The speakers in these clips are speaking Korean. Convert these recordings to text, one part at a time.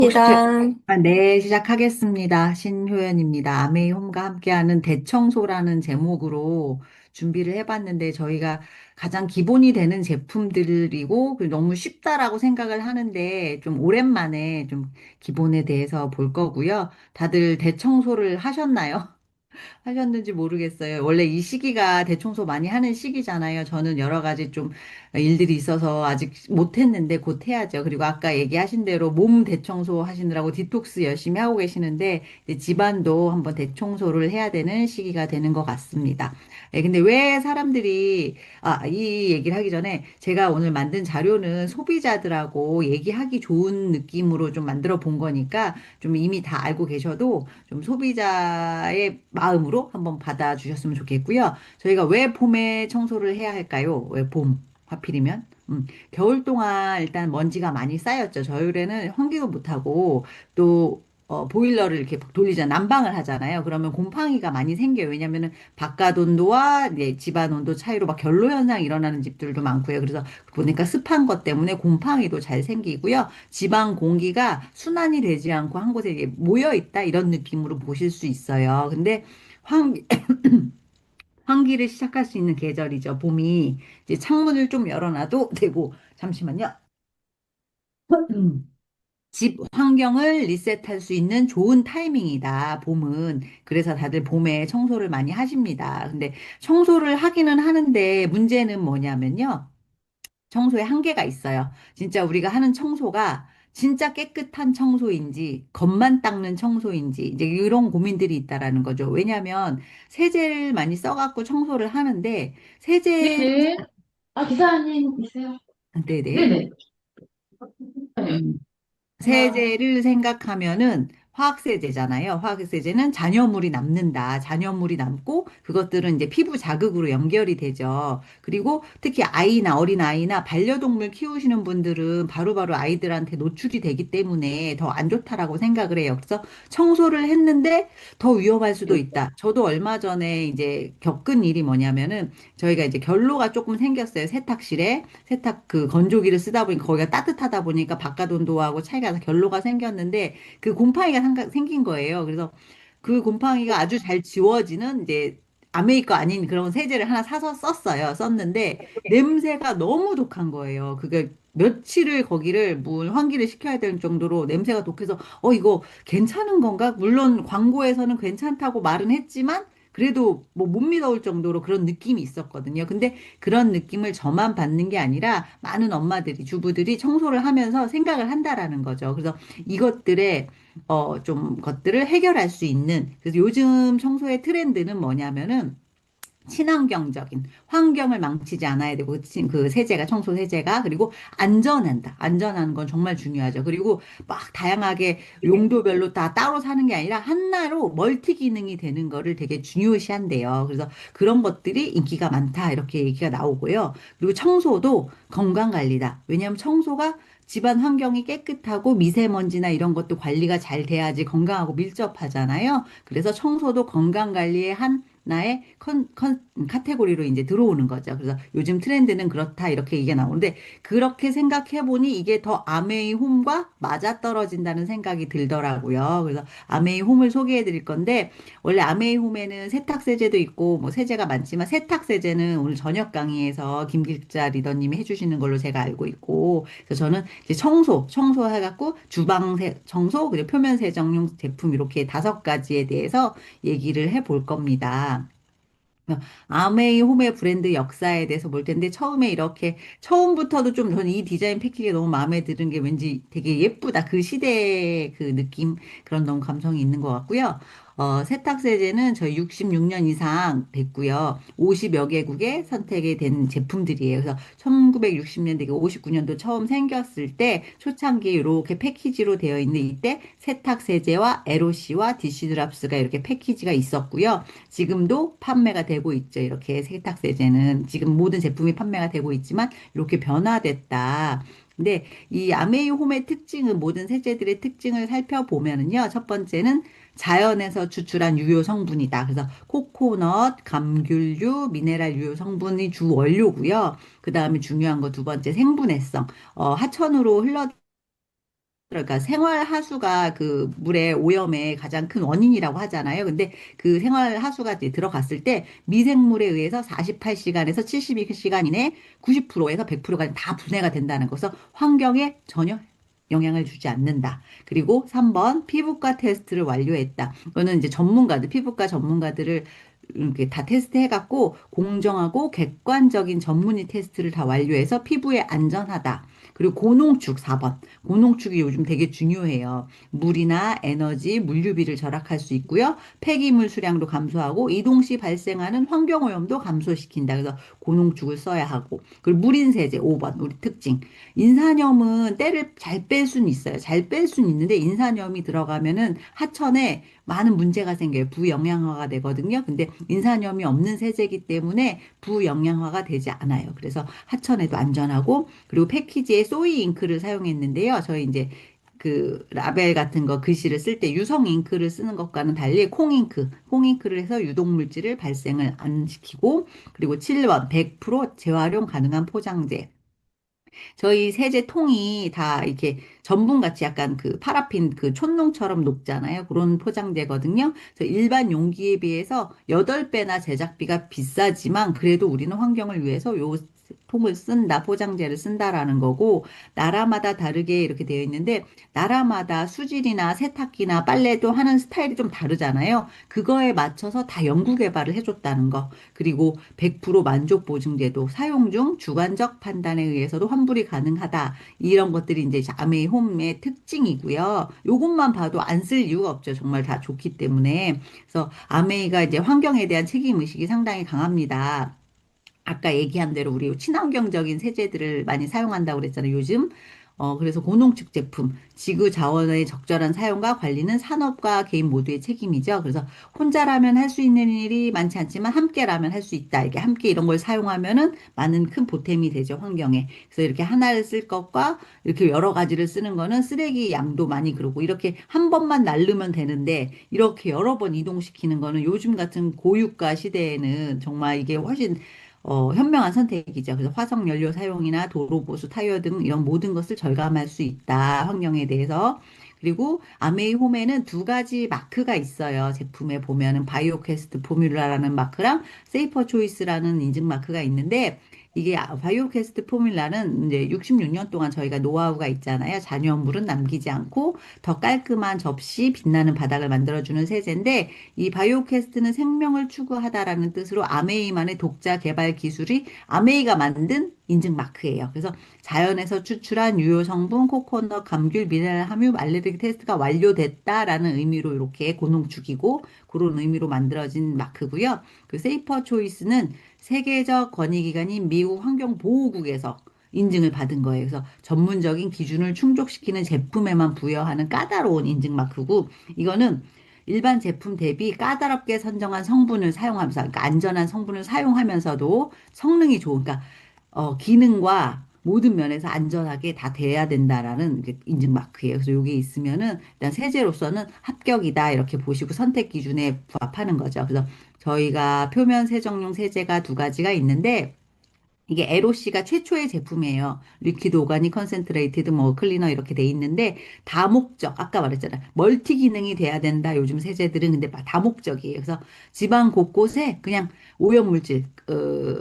혹시 이랑 네, 시작하겠습니다. 신효연입니다. 아메이홈과 함께하는 대청소라는 제목으로 준비를 해봤는데 저희가 가장 기본이 되는 제품들이고 너무 쉽다라고 생각을 하는데 좀 오랜만에 좀 기본에 대해서 볼 거고요. 다들 대청소를 하셨나요? 하셨는지 모르겠어요. 원래 이 시기가 대청소 많이 하는 시기잖아요. 저는 여러 가지 좀 일들이 있어서 아직 못했는데 곧 해야죠. 그리고 아까 얘기하신 대로 몸 대청소 하시느라고 디톡스 열심히 하고 계시는데 이제 집안도 한번 대청소를 해야 되는 시기가 되는 것 같습니다. 근데 왜 사람들이 이 얘기를 하기 전에 제가 오늘 만든 자료는 소비자들하고 얘기하기 좋은 느낌으로 좀 만들어 본 거니까 좀 이미 다 알고 계셔도 좀 소비자의 마음으로 한번 받아주셨으면 좋겠고요. 저희가 왜 봄에 청소를 해야 할까요? 왜 봄? 하필이면? 겨울 동안 일단 먼지가 많이 쌓였죠. 겨울에는 환기도 못하고 또 보일러를 이렇게 돌리잖아요. 난방을 하잖아요. 그러면 곰팡이가 많이 생겨요. 왜냐면은 바깥 온도와 이제 집안 온도 차이로 막 결로 현상 일어나는 집들도 많고요. 그래서 보니까 습한 것 때문에 곰팡이도 잘 생기고요. 지방 공기가 순환이 되지 않고 한 곳에 이게 모여 있다 이런 느낌으로 보실 수 있어요. 근데 환기, 환기를 시작할 수 있는 계절이죠. 봄이 이제 창문을 좀 열어놔도 되고 잠시만요. 집 환경을 리셋할 수 있는 좋은 타이밍이다, 봄은. 그래서 다들 봄에 청소를 많이 하십니다. 근데 청소를 하기는 하는데 문제는 뭐냐면요. 청소에 한계가 있어요. 진짜 우리가 하는 청소가 진짜 깨끗한 청소인지, 겉만 닦는 청소인지, 이제 이런 고민들이 있다라는 거죠. 왜냐하면 세제를 많이 써갖고 청소를 하는데, 세제, 네네. 기사님 있어요? 네네. 네네. 네. 음, 아, 세제를 생각하면은 화학세제잖아요. 화학세제는 잔여물이 남는다. 잔여물이 남고 그것들은 이제 피부 자극으로 연결이 되죠. 그리고 특히 아이나 어린아이나 반려동물 키우시는 분들은 바로바로 아이들한테 노출이 되기 때문에 더 안 좋다라고 생각을 해요. 그래서 청소를 했는데 더 위험할 수도 있다. 저도 얼마 전에 이제 겪은 일이 뭐냐면은 저희가 이제 결로가 조금 생겼어요. 세탁실에. 세탁 그 건조기를 쓰다 보니까 거기가 따뜻하다 보니까 바깥 온도하고 차이가 나서 결로가 생겼는데 그 곰팡이가 생긴 거예요. 그래서 그 곰팡이가 아주 잘 지워지는 이제 아메이거 아닌 그런 세제를 하나 사서 썼어요. 썼는데 냄새가 너무 독한 거예요. 그게 며칠을 거기를 물 환기를 시켜야 될 정도로 냄새가 독해서 이거 괜찮은 건가? 물론 광고에서는 괜찮다고 말은 했지만 그래도 뭐 못 믿어올 정도로 그런 느낌이 있었거든요. 근데 그런 느낌을 저만 받는 게 아니라 많은 엄마들이, 주부들이 청소를 하면서 생각을 한다라는 거죠. 그래서 이것들의 좀 것들을 해결할 수 있는, 그래서 요즘 청소의 트렌드는 뭐냐면은 친환경적인 환경을 망치지 않아야 되고 그 세제가 청소 세제가 그리고 안전한다. 안전한 건 정말 중요하죠. 그리고 막 다양하게 용도별로 다 따로 사는 게 아니라 하나로 멀티 기능이 되는 거를 되게 중요시한대요. 그래서 그런 것들이 인기가 많다. 이렇게 얘기가 나오고요. 그리고 청소도 건강 관리다. 왜냐하면 청소가 집안 환경이 깨끗하고 미세먼지나 이런 것도 관리가 잘 돼야지 건강하고 밀접하잖아요. 그래서 청소도 건강 관리의 한 나의 카테고리로 이제 들어오는 거죠. 그래서 요즘 트렌드는 그렇다 이렇게 얘기가 나오는데 그렇게 생각해 보니 이게 더 아메이 홈과 맞아떨어진다는 생각이 들더라고요. 그래서 아메이 홈을 소개해 드릴 건데 원래 아메이 홈에는 세탁 세제도 있고 뭐 세제가 많지만 세탁 세제는 오늘 저녁 강의에서 김길자 리더님이 해주시는 걸로 제가 알고 있고 그래서 저는 이제 청소해갖고 청소 그리고 표면 세정용 제품 이렇게 5가지에 대해서 얘기를 해 볼 겁니다. 아메이 홈의 브랜드 역사에 대해서 볼 텐데 처음에 이렇게 처음부터도 좀 저는 이 디자인 패키지가 너무 마음에 드는 게 왠지 되게 예쁘다. 그 시대의 그 느낌 그런 너무 감성이 있는 것 같고요. 세탁 세제는 저희 66년 이상 됐고요. 50여 개국에 선택이 된 제품들이에요. 그래서 1960년대, 59년도 처음 생겼을 때 초창기에 이렇게 패키지로 되어 있는 이때 세탁 세제와 에로시와 디시드랍스가 이렇게 패키지가 있었고요. 지금도 판매가 되고 있죠. 이렇게 세탁세제는 지금 모든 제품이 판매가 되고 있지만 이렇게 변화됐다. 근데 이 아메이 홈의 특징은 모든 세제들의 특징을 살펴보면은요. 첫 번째는 자연에서 추출한 유효 성분이다. 그래서 코코넛, 감귤류, 미네랄 유효 성분이 주 원료고요. 그 다음에 중요한 거 두 번째 생분해성. 하천으로 흘러 그러니까 생활 하수가 그 물의 오염의 가장 큰 원인이라고 하잖아요. 근데 그 생활 하수가 이제 들어갔을 때 미생물에 의해서 48시간에서 72시간 이내 90%에서 100%가 다 분해가 된다는 것은 환경에 전혀 영향을 주지 않는다. 그리고 3번 피부과 테스트를 완료했다. 이거는 이제 전문가들, 피부과 전문가들을 이렇게 다 테스트해갖고 공정하고 객관적인 전문의 테스트를 다 완료해서 피부에 안전하다. 그리고 고농축 4번. 고농축이 요즘 되게 중요해요. 물이나 에너지, 물류비를 절약할 수 있고요. 폐기물 수량도 감소하고 이동 시 발생하는 환경오염도 감소시킨다. 그래서 고농축을 써야 하고. 그리고 물인세제 5번. 우리 특징. 인산염은 때를 잘 뺄 수는 있어요. 잘 뺄 수는 있는데 인산염이 들어가면은 하천에 많은 문제가 생겨요. 부영양화가 되거든요. 근데 인산염이 없는 세제이기 때문에 부영양화가 되지 않아요. 그래서 하천에도 안전하고 그리고 패키지에 소이 잉크를 사용했는데요. 저희 이제 그 라벨 같은 거 글씨를 쓸 때 유성 잉크를 쓰는 것과는 달리 콩잉크를 해서 유독물질을 발생을 안 시키고 그리고 7번 100% 재활용 가능한 포장재. 저희 세제통이 다 이렇게 전분같이 약간 그 파라핀 그 촛농처럼 녹잖아요. 그런 포장재거든요. 그래서 일반 용기에 비해서 8배나 제작비가 비싸지만 그래도 우리는 환경을 위해서 요 통을 쓴다, 포장재를 쓴다라는 거고, 나라마다 다르게 이렇게 되어 있는데, 나라마다 수질이나 세탁기나 빨래도 하는 스타일이 좀 다르잖아요. 그거에 맞춰서 다 연구 개발을 해줬다는 거. 그리고 100% 만족 보증제도 사용 중 주관적 판단에 의해서도 환불이 가능하다. 이런 것들이 이제 아메이 홈의 특징이고요. 요것만 봐도 안 쓸 이유가 없죠. 정말 다 좋기 때문에. 그래서 아메이가 이제 환경에 대한 책임 의식이 상당히 강합니다. 아까 얘기한 대로 우리 친환경적인 세제들을 많이 사용한다고 그랬잖아요, 요즘. 그래서 고농축 제품, 지구 자원의 적절한 사용과 관리는 산업과 개인 모두의 책임이죠. 그래서 혼자라면 할 수 있는 일이 많지 않지만 함께라면 할 수 있다. 이렇게 함께 이런 걸 사용하면은 많은 큰 보탬이 되죠, 환경에. 그래서 이렇게 하나를 쓸 것과 이렇게 여러 가지를 쓰는 거는 쓰레기 양도 많이 그러고 이렇게 한 번만 날르면 되는데 이렇게 여러 번 이동시키는 거는 요즘 같은 고유가 시대에는 정말 이게 훨씬 현명한 선택이죠. 그래서 화석 연료 사용이나 도로 보수, 타이어 등 이런 모든 것을 절감할 수 있다. 환경에 대해서. 그리고 아메이 홈에는 두 가지 마크가 있어요. 제품에 보면은 바이오 퀘스트 포뮬라라는 마크랑 세이퍼 초이스라는 인증 마크가 있는데 이게 바이오 퀘스트 포뮬라는 이제 66년 동안 저희가 노하우가 있잖아요. 잔여물은 남기지 않고 더 깔끔한 접시, 빛나는 바닥을 만들어주는 세제인데 이 바이오 퀘스트는 생명을 추구하다라는 뜻으로 아메이만의 독자 개발 기술이 아메이가 만든 인증 마크예요. 그래서 자연에서 추출한 유효 성분, 코코넛, 감귤, 미네랄 함유, 알레르기 테스트가 완료됐다라는 의미로 이렇게 고농축이고 그런 의미로 만들어진 마크고요. 그 세이퍼 초이스는 세계적 권위기관인 미국 환경보호국에서 인증을 받은 거예요. 그래서 전문적인 기준을 충족시키는 제품에만 부여하는 까다로운 인증 마크고 이거는 일반 제품 대비 까다롭게 선정한 성분을 사용하면서, 그러니까 안전한 성분을 사용하면서도 성능이 좋은, 그러니까 기능과 모든 면에서 안전하게 다 돼야 된다라는 그 인증 마크예요. 그래서 여기 있으면은 일단 세제로서는 합격이다 이렇게 보시고 선택 기준에 부합하는 거죠. 그래서 저희가 표면 세정용 세제가 두 가지가 있는데 이게 LOC가 최초의 제품이에요. 리퀴드 오가닉 컨센트레이티드 뭐 클리너 이렇게 돼 있는데 다목적 아까 말했잖아요. 멀티 기능이 돼야 된다. 요즘 세제들은 근데 다목적이에요. 그래서 집안 곳곳에 그냥 오염물질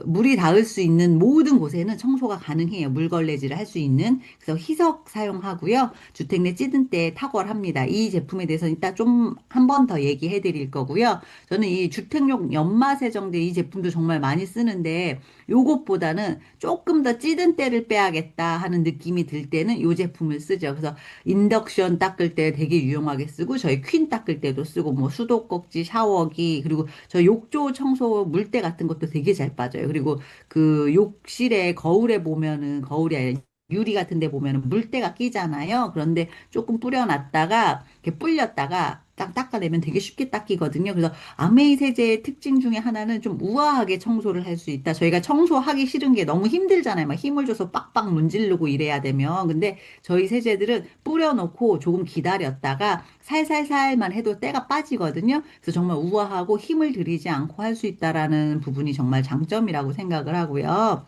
물이 닿을 수 있는 모든 곳에는 청소가 가능해요. 물걸레질을 할 수 있는. 그래서 희석 사용하고요. 주택 내 찌든 때 탁월합니다. 이 제품에 대해서는 이따 좀 한 번 더 얘기해 드릴 거고요. 저는 이 주택용 연마 세정제 이 제품도 정말 많이 쓰는데 요것보다는 조금 더 찌든 때를 빼야겠다 하는 느낌이 들 때는 요 제품을 쓰죠. 그래서 인덕션 닦을 때 되게 유용하게 쓰고 저희 퀸 닦을 때도 쓰고 뭐 수도꼭지, 샤워기 그리고 저 욕조 청소 물때 같은 것도 되게 잘 빠져요. 그리고 그 욕실에 거울에 보면은 거울이 아니라 유리 같은 데 보면은 물때가 끼잖아요. 그런데 조금 뿌려놨다가 이렇게 불렸다가 딱 닦아내면 되게 쉽게 닦이거든요. 그래서 아메이 세제의 특징 중에 하나는 좀 우아하게 청소를 할 수 있다. 저희가 청소하기 싫은 게 너무 힘들잖아요. 막 힘을 줘서 빡빡 문지르고 이래야 되면. 근데 저희 세제들은 뿌려놓고 조금 기다렸다가 살살살만 해도 때가 빠지거든요. 그래서 정말 우아하고 힘을 들이지 않고 할 수 있다라는 부분이 정말 장점이라고 생각을 하고요.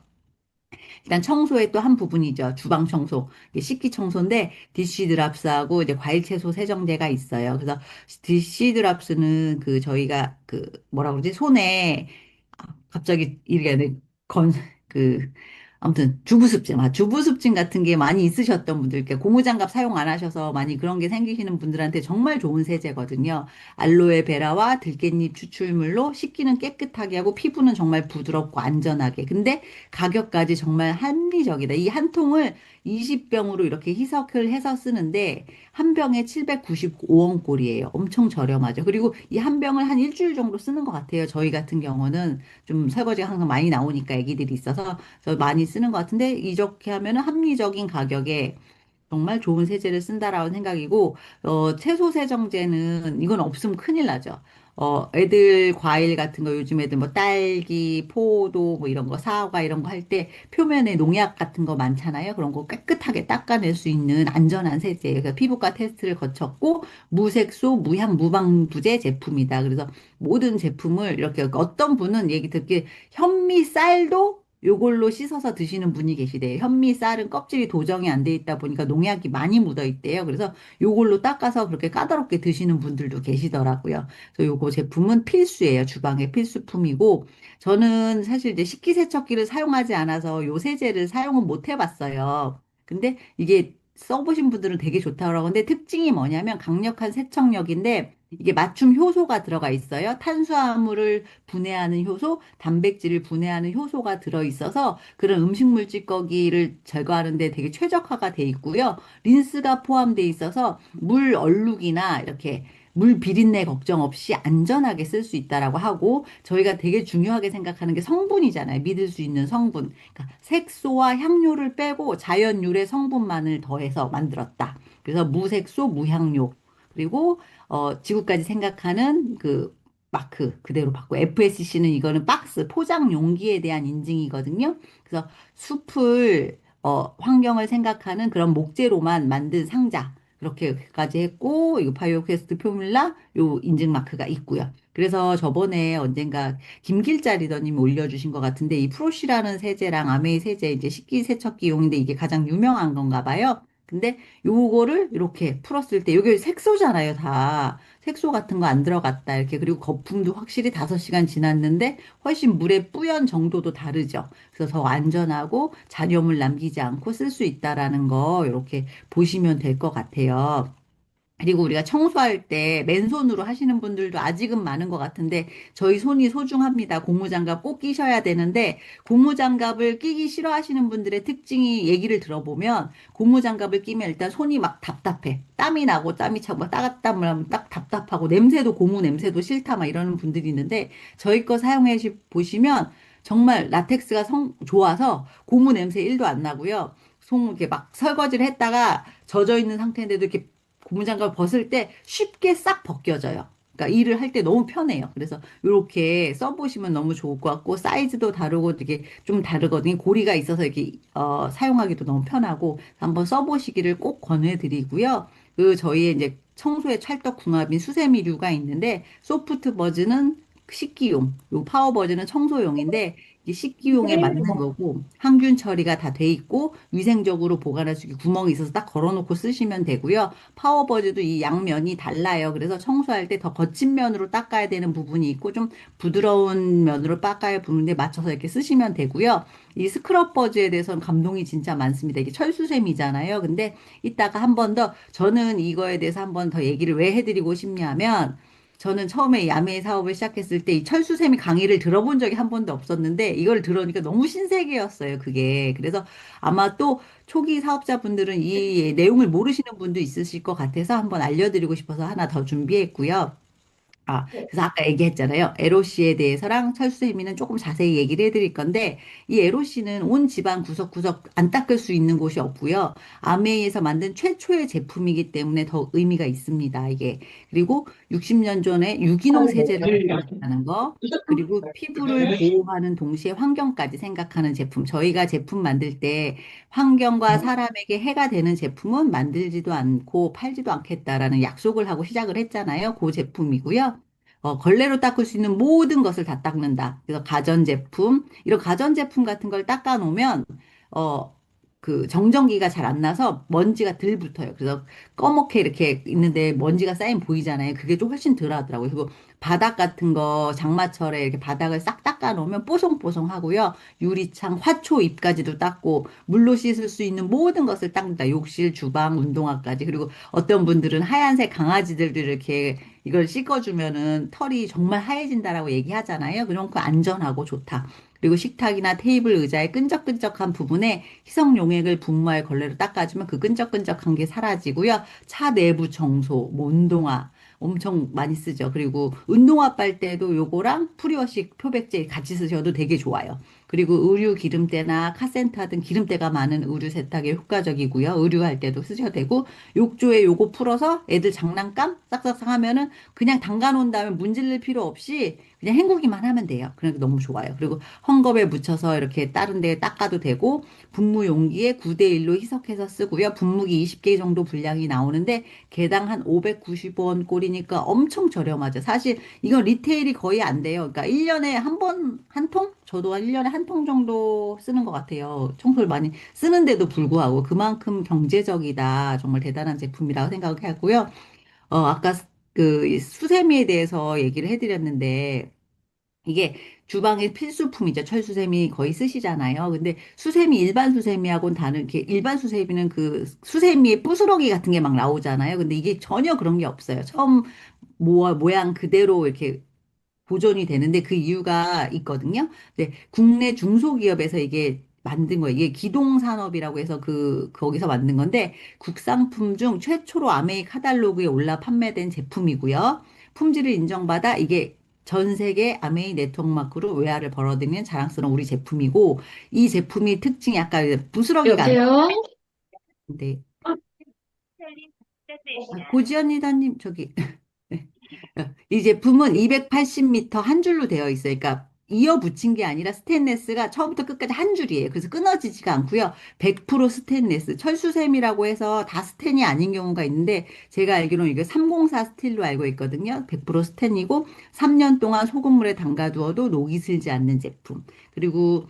일단 청소의 또 한 부분이죠. 주방 청소. 이게 식기 청소인데 디시드랍스하고 이제 과일 채소 세정제가 있어요. 그래서 디시드랍스는 그 저희가 그 뭐라 그러지? 손에 갑자기 이게 건, 그, 아무튼 주부습진 같은 게 많이 있으셨던 분들께 고무장갑 사용 안 하셔서 많이 그런 게 생기시는 분들한테 정말 좋은 세제거든요. 알로에베라와 들깻잎 추출물로 씻기는 깨끗하게 하고 피부는 정말 부드럽고 안전하게. 근데 가격까지 정말 합리적이다. 이 한 통을 20병으로 이렇게 희석을 해서 쓰는데 한 병에 795원 꼴이에요. 엄청 저렴하죠. 그리고 이 한 병을 한 일주일 정도 쓰는 것 같아요. 저희 같은 경우는 좀 설거지가 항상 많이 나오니까 애기들이 있어서 저 많이 쓰는 것 같은데 이렇게 하면은 합리적인 가격에 정말 좋은 세제를 쓴다라고 생각이고, 채소 세정제는 이건 없으면 큰일 나죠. 애들 과일 같은 거 요즘 애들 뭐 딸기, 포도 뭐 이런 거 사과 이런 거 할 때 표면에 농약 같은 거 많잖아요. 그런 거 깨끗하게 닦아낼 수 있는 안전한 세제예요. 그래서 피부과 테스트를 거쳤고 무색소, 무향, 무방부제 제품이다. 그래서 모든 제품을 이렇게 어떤 분은 얘기 듣기 현미 쌀도 요걸로 씻어서 드시는 분이 계시대요. 현미 쌀은 껍질이 도정이 안 돼 있다 보니까 농약이 많이 묻어 있대요. 그래서 요걸로 닦아서 그렇게 까다롭게 드시는 분들도 계시더라고요. 그래서 요거 제품은 필수예요. 주방의 필수품이고 저는 사실 이제 식기세척기를 사용하지 않아서 요 세제를 사용은 못 해봤어요. 근데 이게 써보신 분들은 되게 좋다고 하는데 특징이 뭐냐면 강력한 세척력인데 이게 맞춤 효소가 들어가 있어요. 탄수화물을 분해하는 효소, 단백질을 분해하는 효소가 들어있어서 그런 음식물 찌꺼기를 제거하는 데 되게 최적화가 돼 있고요. 린스가 포함돼 있어서 물 얼룩이나 이렇게 물 비린내 걱정 없이 안전하게 쓸 수 있다라고 하고 저희가 되게 중요하게 생각하는 게 성분이잖아요. 믿을 수 있는 성분. 그러니까 색소와 향료를 빼고 자연 유래 성분만을 더해서 만들었다. 그래서 무색소, 무향료. 그리고 지구까지 생각하는 그 마크 그대로 받고 FSC는 이거는 박스 포장 용기에 대한 인증이거든요. 그래서 숲을 환경을 생각하는 그런 목재로만 만든 상자 그렇게까지 했고 이거 바이오 퀘스트 표뮬라 요 인증 마크가 있고요. 그래서 저번에 언젠가 김길자 리더님이 올려주신 것 같은데 이 프로시라는 세제랑 아메이 세제 이제 식기세척기용인데 이게 가장 유명한 건가 봐요. 근데 요거를 이렇게 풀었을 때 요게 색소잖아요, 다. 색소 같은 거 안 들어갔다. 이렇게. 그리고 거품도 확실히 5시간 지났는데 훨씬 물의 뿌연 정도도 다르죠. 그래서 더 안전하고 잔여물 남기지 않고 쓸 수 있다라는 거 이렇게 보시면 될 것 같아요. 그리고 우리가 청소할 때 맨손으로 하시는 분들도 아직은 많은 것 같은데 저희 손이 소중합니다. 고무장갑 꼭 끼셔야 되는데 고무장갑을 끼기 싫어하시는 분들의 특징이 얘기를 들어보면 고무장갑을 끼면 일단 손이 막 답답해. 땀이 나고 땀이 차고 막 따갑땀을 하면 딱 답답하고 냄새도 고무 냄새도 싫다 막 이러는 분들이 있는데 저희 거 사용해 보시면 정말 라텍스가 좋아서 고무 냄새 1도 안 나고요. 손 이렇게 막 설거지를 했다가 젖어 있는 상태인데도 이렇게 고무장갑을 벗을 때 쉽게 싹 벗겨져요. 그러니까 일을 할 때 너무 편해요. 그래서 이렇게 써보시면 너무 좋을 것 같고 사이즈도 다르고 되게 좀 다르거든요. 고리가 있어서 이렇게 사용하기도 너무 편하고 한번 써보시기를 꼭 권해드리고요. 그 저희의 이제 청소의 찰떡궁합인 수세미류가 있는데 소프트 버즈는 식기용, 요 파워 버즈는 청소용인데 이게 식기용에 맞는 거고 항균 처리가 다 돼 있고 위생적으로 보관할 수 있게 구멍이 있어서 딱 걸어놓고 쓰시면 되고요. 파워버즈도 이 양면이 달라요. 그래서 청소할 때 더 거친 면으로 닦아야 되는 부분이 있고 좀 부드러운 면으로 닦아야 부분에 맞춰서 이렇게 쓰시면 되고요. 이 스크럽버즈에 대해서는 감동이 진짜 많습니다. 이게 철수샘이잖아요. 근데 이따가 한 번 더 저는 이거에 대해서 한 번 더 얘기를 왜 해드리고 싶냐면 저는 처음에 야매 사업을 시작했을 때 이 철수세미 강의를 들어본 적이 한 번도 없었는데 이걸 들으니까 너무 신세계였어요, 그게. 그래서 아마 또 초기 사업자분들은 이 내용을 모르시는 분도 있으실 것 같아서 한번 알려드리고 싶어서 하나 더 준비했고요. 그래서 아까 얘기했잖아요. LOC에 대해서랑 철수세미는 조금 자세히 얘기를 해드릴 건데, 이 LOC는 온 집안 구석구석 안 닦을 수 있는 곳이 없고요. 아메이에서 만든 최초의 제품이기 때문에 더 의미가 있습니다, 이게. 그리고 60년 전에 유기농 세제를 사용했다는 거, 그리고 피부를 보호하는 동시에 환경까지 생각하는 제품. 저희가 제품 만들 때 환경과 사람에게 해가 되는 제품은 만들지도 않고 팔지도 않겠다라는 약속을 하고 시작을 했잖아요. 그 제품이고요. 걸레로 닦을 수 있는 모든 것을 다 닦는다. 그래서 가전제품, 이런 가전제품 같은 걸 닦아 놓으면, 어, 그 정전기가 잘 안 나서 먼지가 덜 붙어요. 그래서 꺼멓게 이렇게 있는데 먼지가 쌓인 보이잖아요. 그게 좀 훨씬 덜 하더라고요. 그리고 바닥 같은 거 장마철에 이렇게 바닥을 싹 닦아 놓으면 뽀송뽀송하고요. 유리창, 화초 잎까지도 닦고 물로 씻을 수 있는 모든 것을 닦는다. 욕실, 주방, 운동화까지. 그리고 어떤 분들은 하얀색 강아지들도 이렇게 이걸 씻어주면은 털이 정말 하얘진다라고 얘기하잖아요. 그럼 그 안전하고 좋다. 그리고 식탁이나 테이블 의자의 끈적끈적한 부분에 희석 용액을 분무할 걸레로 닦아주면 그 끈적끈적한 게 사라지고요. 차 내부 청소, 뭐 운동화 엄청 많이 쓰죠. 그리고 운동화 빨 때도 요거랑 프리워시 표백제 같이 쓰셔도 되게 좋아요. 그리고 의류 기름때나 카센터 등 기름때가 많은 의류 세탁에 효과적이고요. 의류할 때도 쓰셔도 되고 욕조에 요거 풀어서 애들 장난감 싹싹싹 하면은 그냥 담가 놓은 다음에 문질릴 필요 없이 그냥 헹구기만 하면 돼요. 그러니까 너무 좋아요. 그리고 헝겊에 묻혀서 이렇게 다른 데 닦아도 되고 분무 용기에 9대1로 희석해서 쓰고요. 분무기 20개 정도 분량이 나오는데 개당 한 590원 꼴이니까 엄청 저렴하죠. 사실 이건 리테일이 거의 안 돼요. 그러니까 1년에 한 번, 한 통? 저도 한 1년에 한 통 정도 쓰는 것 같아요. 청소를 많이 쓰는데도 불구하고 그만큼 경제적이다. 정말 대단한 제품이라고 생각하고요. 아까 그 수세미에 대해서 얘기를 해드렸는데 이게 주방의 필수품이죠. 철수세미 거의 쓰시잖아요. 근데 수세미 일반 수세미하고는 다르게 일반 수세미는 그 수세미에 부스러기 같은 게 막 나오잖아요. 근데 이게 전혀 그런 게 없어요. 처음 모양 그대로 이렇게 보존이 되는데 그 이유가 있거든요. 네, 국내 중소기업에서 이게 만든 거예요. 이게 기동산업이라고 해서 거기서 만든 건데 국산품 중 최초로 아메이 카탈로그에 올라 판매된 제품이고요. 품질을 인정받아 이게 전 세계 아메이 네트워크 마크로 외화를 벌어들이는 자랑스러운 우리 제품이고 이 제품이 특징이 아까 부스러기가 안 여보세요? 나왔는데 고지연이다님 저기 이 제품은 280m 한 줄로 되어 있어요. 그러니까 이어 붙인 게 아니라 스테인레스가 처음부터 끝까지 한 줄이에요. 그래서 끊어지지가 않고요. 100% 스테인레스, 철수샘이라고 해서 다 스텐이 아닌 경우가 있는데 제가 알기로는 이게 304 스틸로 알고 있거든요. 100% 스텐이고 3년 동안 소금물에 담가두어도 녹이 슬지 않는 제품. 그리고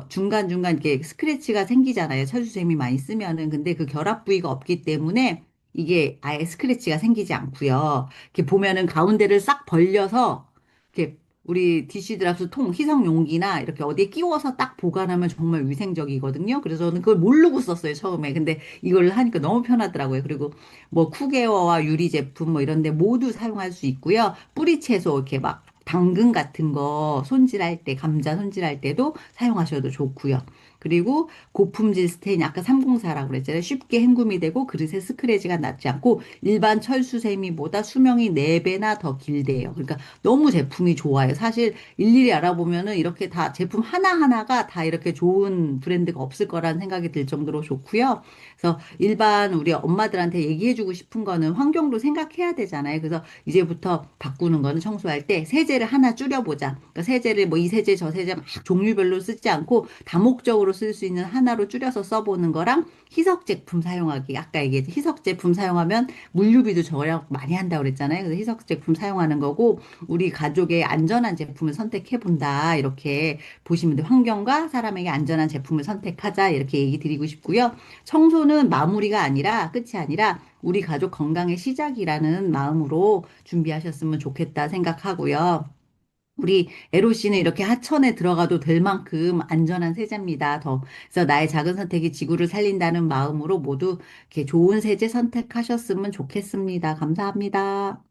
중간중간 이렇게 스크래치가 생기잖아요. 철수샘이 많이 쓰면은. 근데 그 결합 부위가 없기 때문에 이게 아예 스크래치가 생기지 않고요. 이렇게 보면은 가운데를 싹 벌려서 이렇게 우리 디시드랍스 통, 희석 용기나 이렇게 어디에 끼워서 딱 보관하면 정말 위생적이거든요. 그래서 저는 그걸 모르고 썼어요, 처음에. 근데 이걸 하니까 너무 편하더라고요. 그리고 뭐 쿠게어와 유리 제품 뭐 이런 데 모두 사용할 수 있고요. 뿌리 채소 이렇게 막 당근 같은 거 손질할 때, 감자 손질할 때도 사용하셔도 좋고요. 그리고 고품질 스테인, 아까 304라고 그랬잖아요. 쉽게 헹굼이 되고 그릇에 스크래치가 났지 않고 일반 철수세미보다 수명이 4배나 더 길대요. 그러니까 너무 제품이 좋아요. 사실 일일이 알아보면은 이렇게 다 제품 하나하나가 다 이렇게 좋은 브랜드가 없을 거라는 생각이 들 정도로 좋고요. 그래서 일반 우리 엄마들한테 얘기해주고 싶은 거는 환경도 생각해야 되잖아요. 그래서 이제부터 바꾸는 거는 청소할 때 세제를 하나 줄여보자. 그러니까 세제를 뭐 이 세제 저 세제 막 종류별로 쓰지 않고 다목적으로 쓸 수 있는 하나로 줄여서 써보는 거랑 희석 제품 사용하기. 아까 얘기했죠. 희석 제품 사용하면 물류비도 절약 많이 한다고 그랬잖아요. 그래서 희석 제품 사용하는 거고 우리 가족의 안전한 제품을 선택해 본다. 이렇게 보시면 돼요. 환경과 사람에게 안전한 제품을 선택하자. 이렇게 얘기 드리고 싶고요. 청소는 마무리가 아니라 끝이 아니라 우리 가족 건강의 시작이라는 마음으로 준비하셨으면 좋겠다 생각하고요. 우리 에로 씨는 이렇게 하천에 들어가도 될 만큼 안전한 세제입니다. 그래서 나의 작은 선택이 지구를 살린다는 마음으로 모두 이렇게 좋은 세제 선택하셨으면 좋겠습니다. 감사합니다.